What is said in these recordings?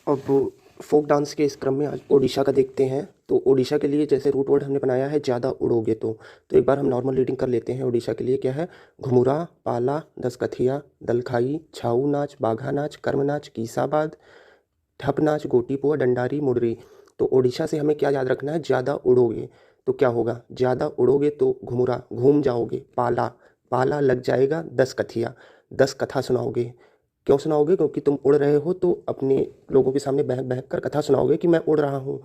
अब folk dance के इस क्रम में आज ओडिशा का देखते हैं। तो ओडिशा के लिए जैसे रूट वर्ड हमने बनाया है ज़्यादा उड़ोगे तो एक बार हम नॉर्मल रीडिंग कर लेते हैं। ओडिशा के लिए क्या है? घुमुरा, पाला, दसकथिया, दलखाई, छाऊ नाच, बाघा नाच, कर्म नाच, कीसाबाद, ठप नाच, गोटीपुआ, डंडारी, मुडरी। तो ओडिशा से हमें क्या याद रखना है? ज़्यादा उड़ोगे तो क्या होगा? ज़्यादा उड़ोगे तो घुमुरा, घूम जाओगे। पाला, पाला लग जाएगा। दसकथिया, दस कथा सुनाओगे। क्यों सुनाओगे? क्योंकि तुम उड़ रहे हो तो अपने लोगों के सामने बहक बहक कर कथा सुनाओगे कि मैं उड़ रहा हूँ।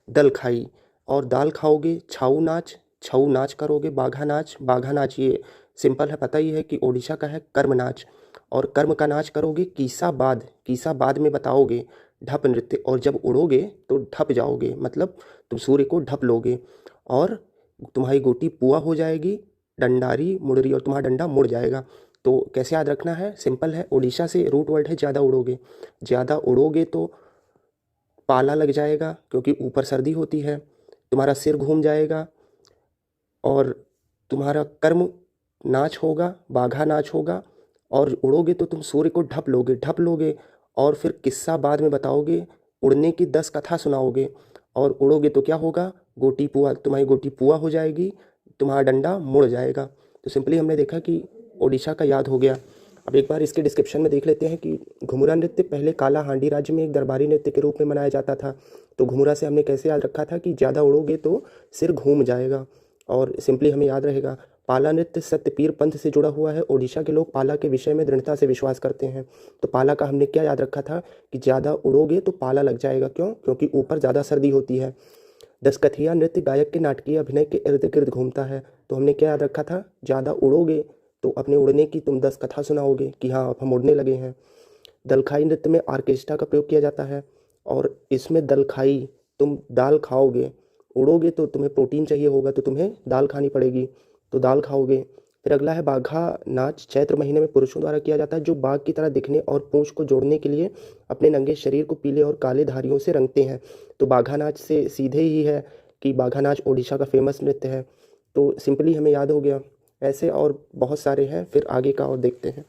दल खाई और दाल खाओगे। छाऊ नाच, छऊ नाच करोगे। बाघा नाच, बाघा नाच ये सिंपल है, पता ही है कि ओडिशा का है। कर्म नाच और कर्म का नाच करोगे। कीसा बाद, कीसा बाद में बताओगे। ढप नृत्य और जब उड़ोगे तो ढप जाओगे, मतलब तुम सूर्य को ढप लोगे और तुम्हारी गोटी पुआ हो जाएगी। डंडारी, मुड़री और तुम्हारा डंडा मुड़ जाएगा। तो कैसे याद रखना है? सिंपल है। ओडिशा से रूट वर्ड है ज़्यादा उड़ोगे। ज़्यादा उड़ोगे तो पाला लग जाएगा क्योंकि ऊपर सर्दी होती है। तुम्हारा सिर घूम जाएगा और तुम्हारा कर्म नाच होगा, बाघा नाच होगा। और उड़ोगे तो तुम सूर्य को ढप लोगे, ढप लोगे और फिर किस्सा बाद में बताओगे। उड़ने की 10 कथा सुनाओगे और उड़ोगे तो क्या होगा? गोटी पुआ, तुम्हारी गोटी पुआ हो जाएगी, तुम्हारा डंडा मुड़ जाएगा। तो सिंपली हमने देखा कि ओडिशा का याद हो गया। अब एक बार इसके डिस्क्रिप्शन में देख लेते हैं कि घुमुरा नृत्य पहले काला हांडी राज्य में एक दरबारी नृत्य के रूप में मनाया जाता था। तो घुमुरा से हमने कैसे याद रखा था कि ज़्यादा उड़ोगे तो सिर घूम जाएगा और सिंपली हमें याद रहेगा। पाला नृत्य सत्यपीर पंथ से जुड़ा हुआ है। ओडिशा के लोग पाला के विषय में दृढ़ता से विश्वास करते हैं। तो पाला का हमने क्या याद रखा था कि ज़्यादा उड़ोगे तो पाला लग जाएगा। क्यों? क्योंकि ऊपर ज़्यादा सर्दी होती है। दसकथिया नृत्य गायक के नाटकीय अभिनय के इर्द गिर्द घूमता है। तो हमने क्या याद रखा था? ज़्यादा उड़ोगे तो अपने उड़ने की तुम 10 कथा सुनाओगे कि हाँ अब हम उड़ने लगे हैं। दलखाई नृत्य में ऑर्केस्ट्रा का प्रयोग किया जाता है और इसमें दलखाई, तुम दाल खाओगे। उड़ोगे तो तुम्हें प्रोटीन चाहिए होगा तो तुम्हें दाल खानी पड़ेगी, तो दाल खाओगे। फिर अगला है बाघा नाच। चैत्र महीने में पुरुषों द्वारा किया जाता है जो बाघ की तरह दिखने और पूंछ को जोड़ने के लिए अपने नंगे शरीर को पीले और काले धारियों से रंगते हैं। तो बाघा नाच से सीधे ही है कि बाघा नाच ओडिशा का फेमस नृत्य है। तो सिंपली हमें याद हो गया। ऐसे और बहुत सारे हैं, फिर आगे का और देखते हैं।